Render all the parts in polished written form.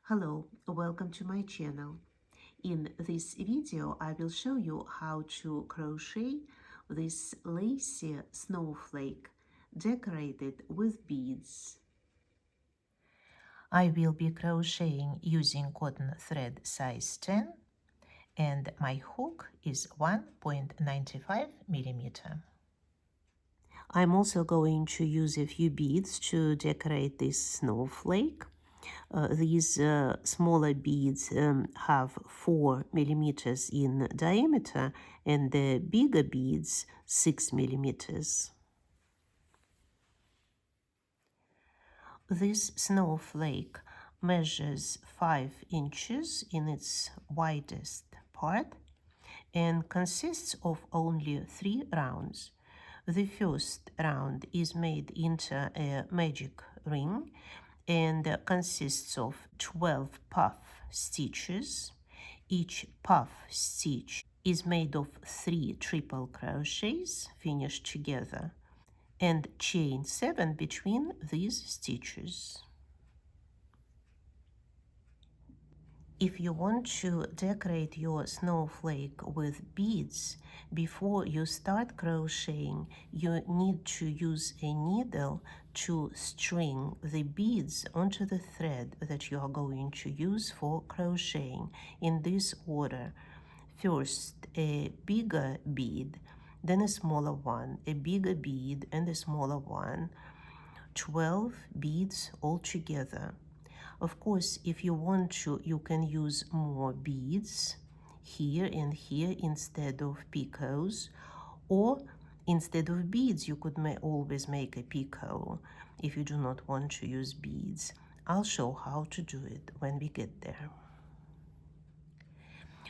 Hello, welcome to my channel. In this video, I will show you how to crochet this lacy snowflake decorated with beads. I will be crocheting using cotton thread size 10 and my hook is 1.95 millimeter. I'm also going to use a few beads to decorate this snowflake. These smaller beads have 4 millimeters in diameter and the bigger beads 6 millimeters. This snowflake measures 5 inches in its widest part and consists of only 3 rounds. The first round is made into a magic ring and consists of 12 puff stitches. Each puff stitch is made of 3 triple crochets finished together and chain 7 between these stitches. If you want to decorate your snowflake with beads, before you start crocheting, you need to use a needle to string the beads onto the thread that you are going to use for crocheting in this order. First, a bigger bead, then a smaller one, a bigger bead and a smaller one. 12 beads altogether. Of course, if you want to, you can use more beads here and here instead of picots, or instead of beads, you could always make a picot if you do not want to use beads. I'll show how to do it when we get there.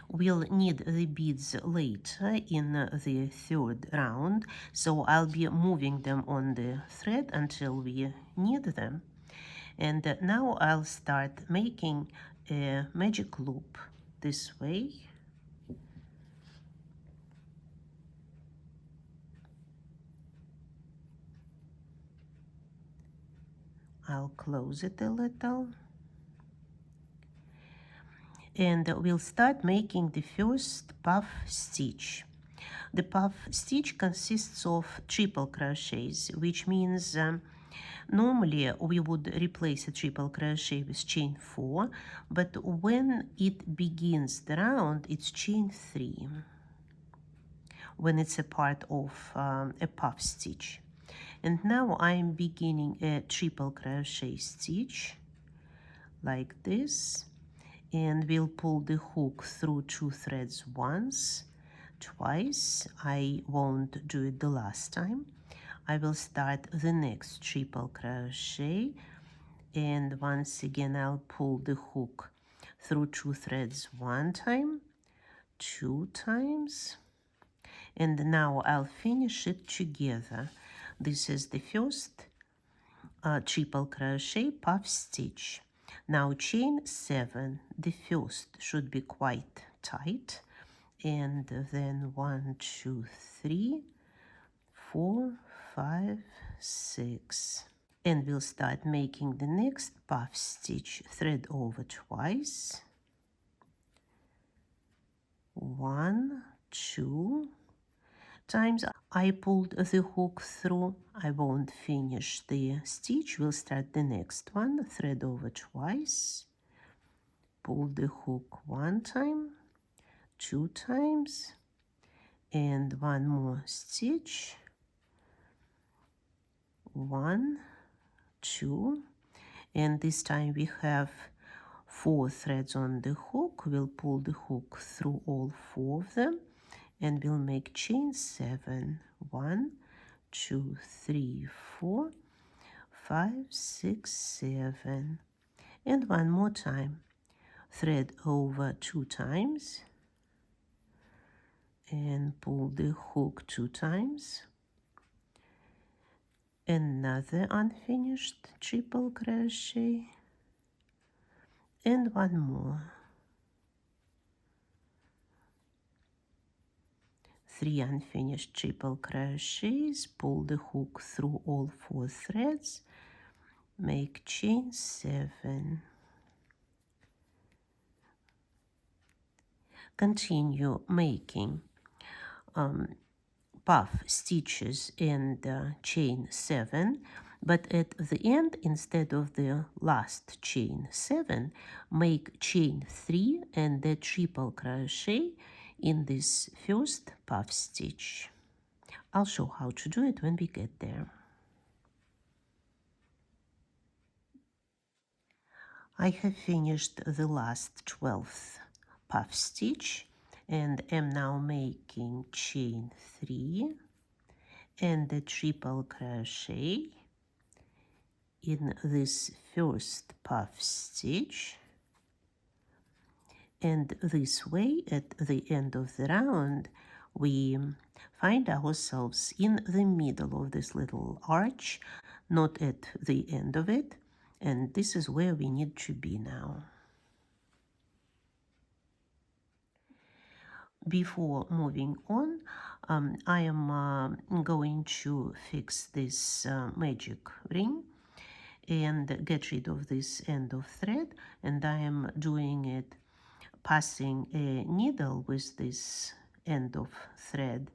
We'll need the beads later in the third round, so I'll be moving them on the thread until we need them. And now I'll start making a magic loop this way. I'll close it a little. And we'll start making the first puff stitch. The puff stitch consists of triple crochets, which means normally we would replace a triple crochet with chain 4, but when it begins the round, it's chain 3 when it's a part of a puff stitch. And now I'm beginning a triple crochet stitch like this, and we'll pull the hook through 2 threads once, twice. I won't do it the last time. I will start the next triple crochet, and once again I'll pull the hook through 2 threads 1 time, 2 times, and now I'll finish it together. This is the first triple crochet puff stitch. Now chain 7. The first should be quite tight, and then 1, 2, 3, 4, 5, 6. And we'll start making the next puff stitch. Thread over twice. 1, 2 times. I pulled the hook through. I won't finish the stitch. We'll start the next one. Thread over twice. Pull the hook 1 time, 2 times, and 1 more stitch. 1, 2, and this time we have 4 threads on the hook. We'll pull the hook through all 4 of them, and we'll make chain 7. 1, 2, 3, 4, 5, 6, 7, and 1 more time. Thread over 2 times and pull the hook 2 times. Another unfinished triple crochet and 1 more. 3 unfinished triple crochets, pull the hook through all 4 threads, make chain 7. Continue making puff stitches and chain 7, but at the end, instead of the last chain 7, make chain 3 and the triple crochet in this first puff stitch. I'll show how to do it when we get there. I have finished the last 12th puff stitch and am now making chain 3 and the triple crochet in this first puff stitch, and this way at the end of the round we find ourselves in the middle of this little arch, not at the end of it, and this is where we need to be now. Before moving on, I am going to fix this magic ring and get rid of this end of thread, and I am doing it passing a needle with this end of thread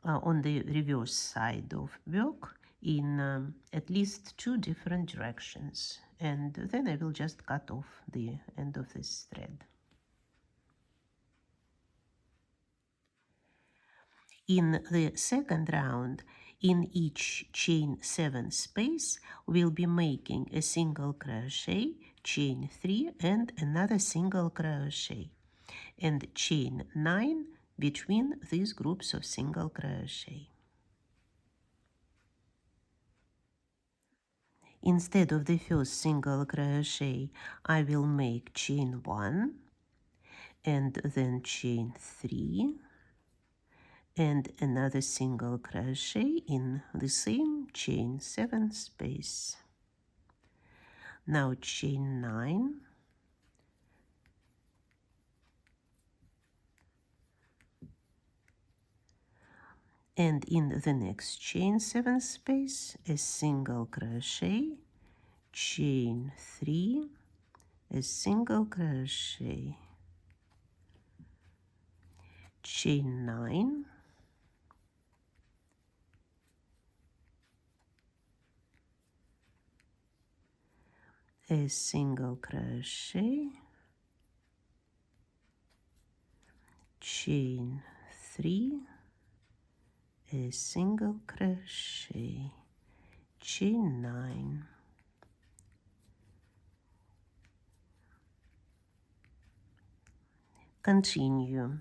on the reverse side of work in at least 2 different directions, and then I will just cut off the end of this thread. In the second round, in each chain 7 space, we'll be making a single crochet, chain 3 and another single crochet, and chain 9 between these groups of single crochet. Instead of the first single crochet, I will make chain 1 and then chain 3 and another single crochet in the same chain 7 space. Now chain 9 and in the next chain 7 space a single crochet, chain 3, a single crochet, chain 9, a single crochet, chain 3, a single crochet, chain 9. Continue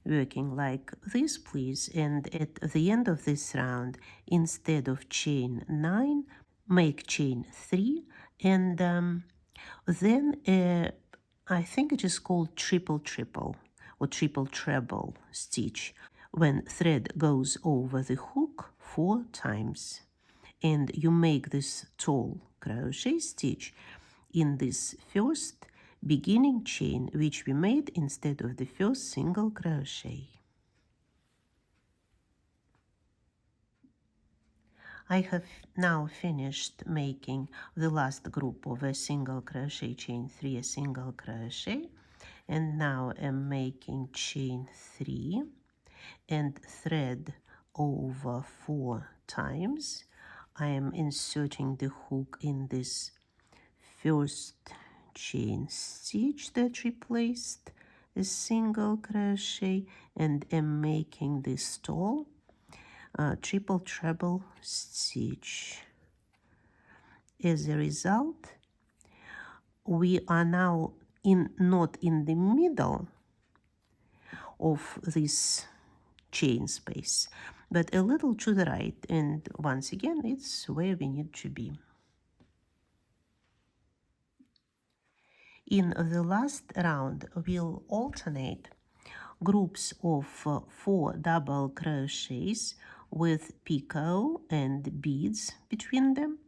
working like this, please, and at the end of this round, instead of chain 9, make chain 3 and then I think it is called triple or triple treble stitch, when thread goes over the hook 4 times, and you make this tall crochet stitch in this first beginning chain which we made instead of the first single crochet. I have now finished making the last group of a single crochet, chain 3, a single crochet, and now I'm making chain 3 and thread over 4 times. I am inserting the hook in this first chain stitch that replaced a single crochet and am making this tall triple treble stitch. As a result, we are now not in the middle of this chain space, but a little to the right, and once again it's where we need to be. In the last round, we'll alternate groups of 4 double crochets with picot and beads between them,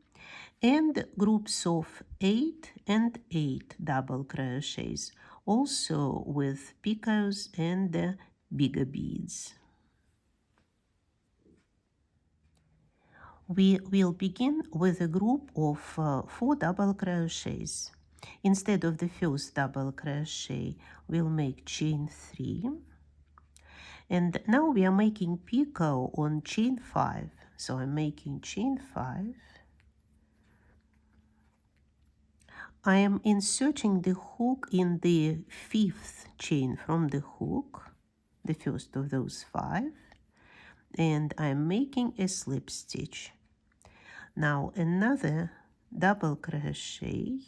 and groups of 8 and 8 double crochets, also with picots and bigger beads. We will begin with a group of 4 double crochets. Instead of the first double crochet, we'll make chain 3. And now we are making picot on chain 5. So I'm making chain 5. I am inserting the hook in the 5th chain from the hook, the first of those 5, and I'm making a slip stitch. Now another double crochet,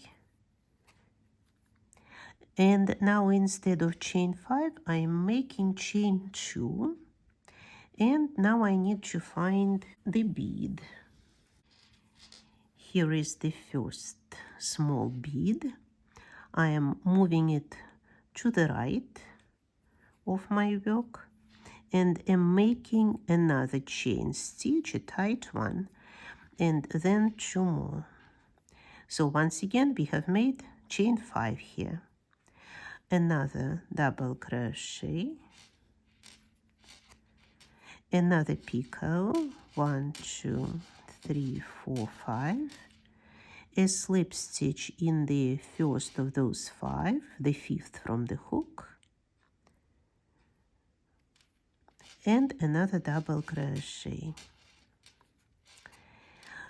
and now instead of chain 5, I'm making chain 2, and now I need to find the bead. Here is the first small bead. I am moving it to the right of my work and am making another chain stitch, a tight one, and then 2 more. So once again we have made chain 5 here. Another double crochet, another picot, 1, 2, 3, 4, 5, a slip stitch in the first of those 5, the 5th from the hook, and another double crochet.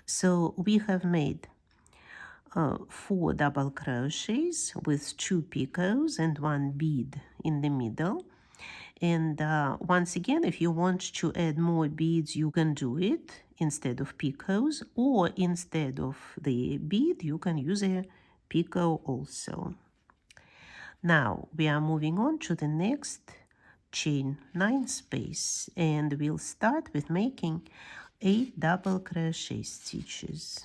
So we have made 4 double crochets with 2 picots and 1 bead in the middle. And once again, if you want to add more beads, you can do it instead of picots, or instead of the bead, you can use a picot also. Now we are moving on to the next chain 9 space, and we'll start with making 8 double crochet stitches.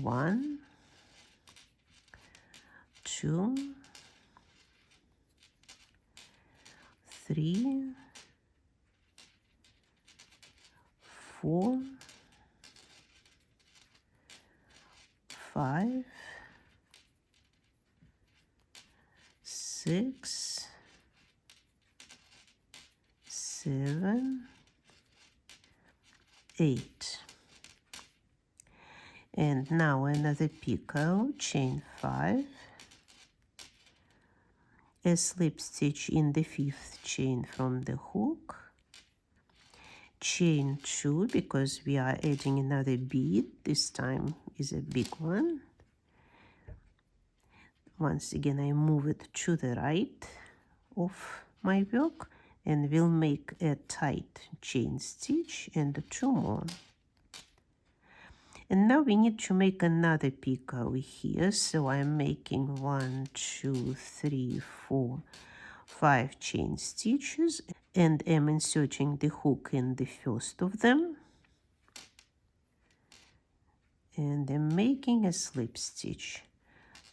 1, 2, 3, 4, 5, 6, 7, 8. And now another picot, chain 5, a slip stitch in the 5th chain from the hook, chain 2 because we are adding another bead, this time is a big one. Once again I move it to the right of my work, and we'll make a tight chain stitch and 2 more. And now we need to make another picot here, so I'm making 1, 2, 3, 4, 5 chain stitches, and am inserting the hook in the first of them, and I'm making a slip stitch.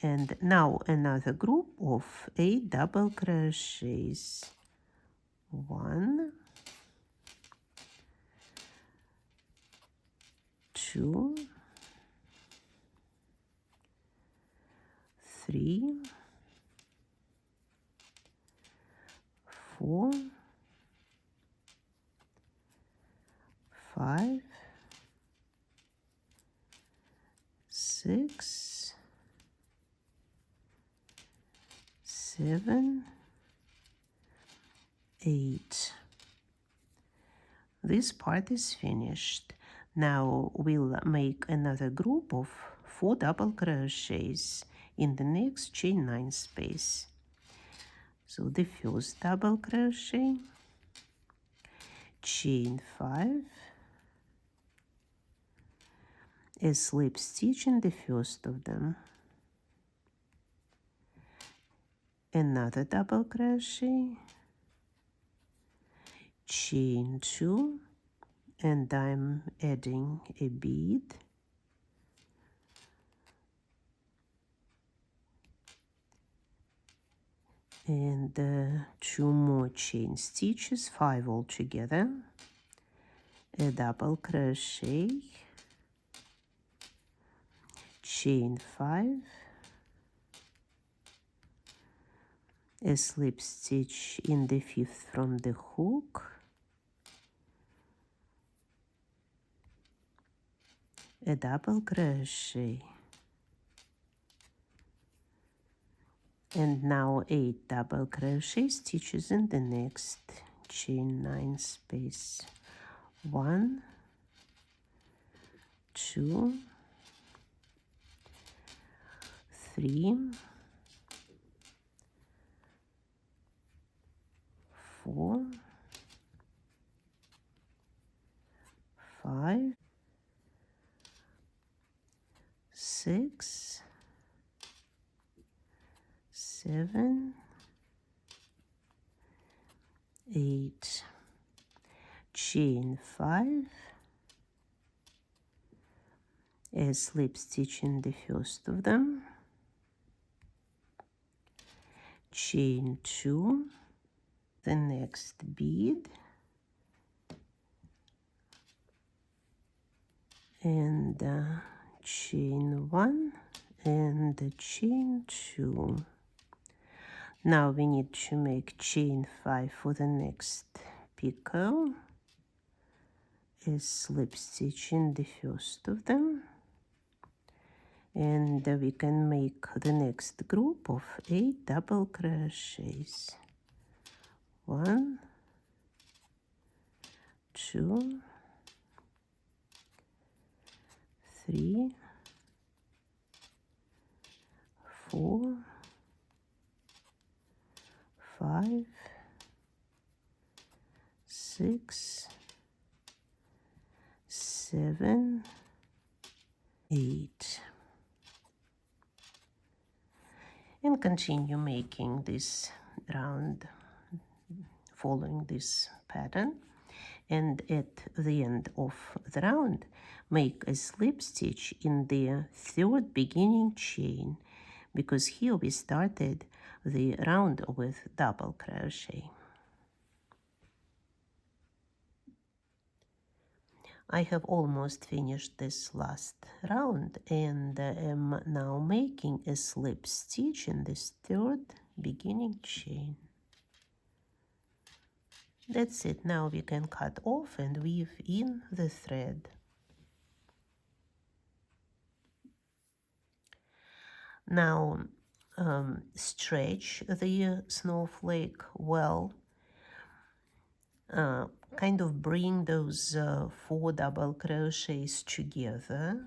And now another group of 8 double crochets. 1, 2, 3, 4, 5, 6, 7, 8. This part is finished. Now we'll make another group of 4 double crochets in the next chain 9 space. So the first double crochet, chain 5, a slip stitch in the first of them, another double crochet, chain 2, and I'm adding a bead, and 2 more chain stitches, 5 altogether, a double crochet, chain 5, a slip stitch in the 5th from the hook, a double crochet, And now 8 double crochet stitches in the next chain 9 space. 1, 2, 3, 4, 5, 6, 7, 8. Chain 5, a slip stitch in the first of them, chain 2, the next bead, and chain 1 and chain 2. Now we need to make chain 5 for the next picot, a slip stitch in the first of them, and we can make the next group of 8 double crochets. 1, 2, 3, 4, 5, 6, 7, 8. And continue making this round following this pattern, and at the end of the round make a slip stitch in the third beginning chain, because here we started the round with double crochet. I have almost finished this last round and am now making a slip stitch in this third beginning chain. That's it. Now we can cut off and weave in the thread. Now stretch the snowflake well, kind of bring those 4 double crochets together,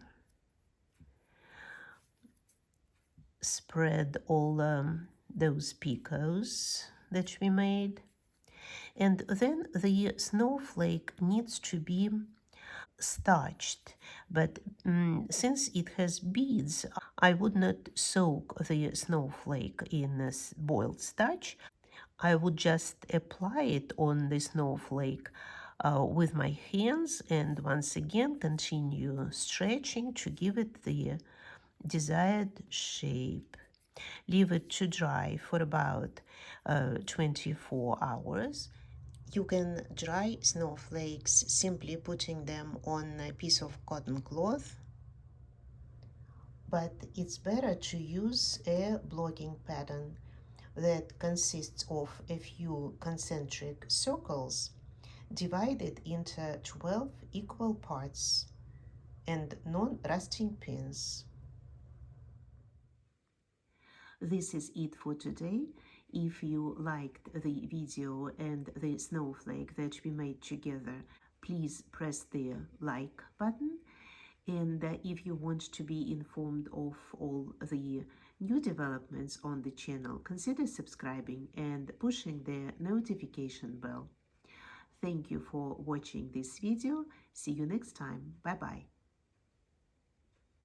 spread all those picots that we made, and then the snowflake needs to be starched, but since it has beads, I would not soak the snowflake in boiled starch. I would just apply it on the snowflake with my hands, and once again continue stretching to give it the desired shape. Leave it to dry for about 24 hours. You can dry snowflakes simply putting them on a piece of cotton cloth, but it's better to use a blocking pattern that consists of a few concentric circles divided into 12 equal parts and non-rusting pins. This is it for today. If you liked the video and the snowflake that we made together, please press the like button. And if you want to be informed of all the new developments on the channel, consider subscribing and pushing the notification bell. Thank you for watching this video. See you next time. Bye bye.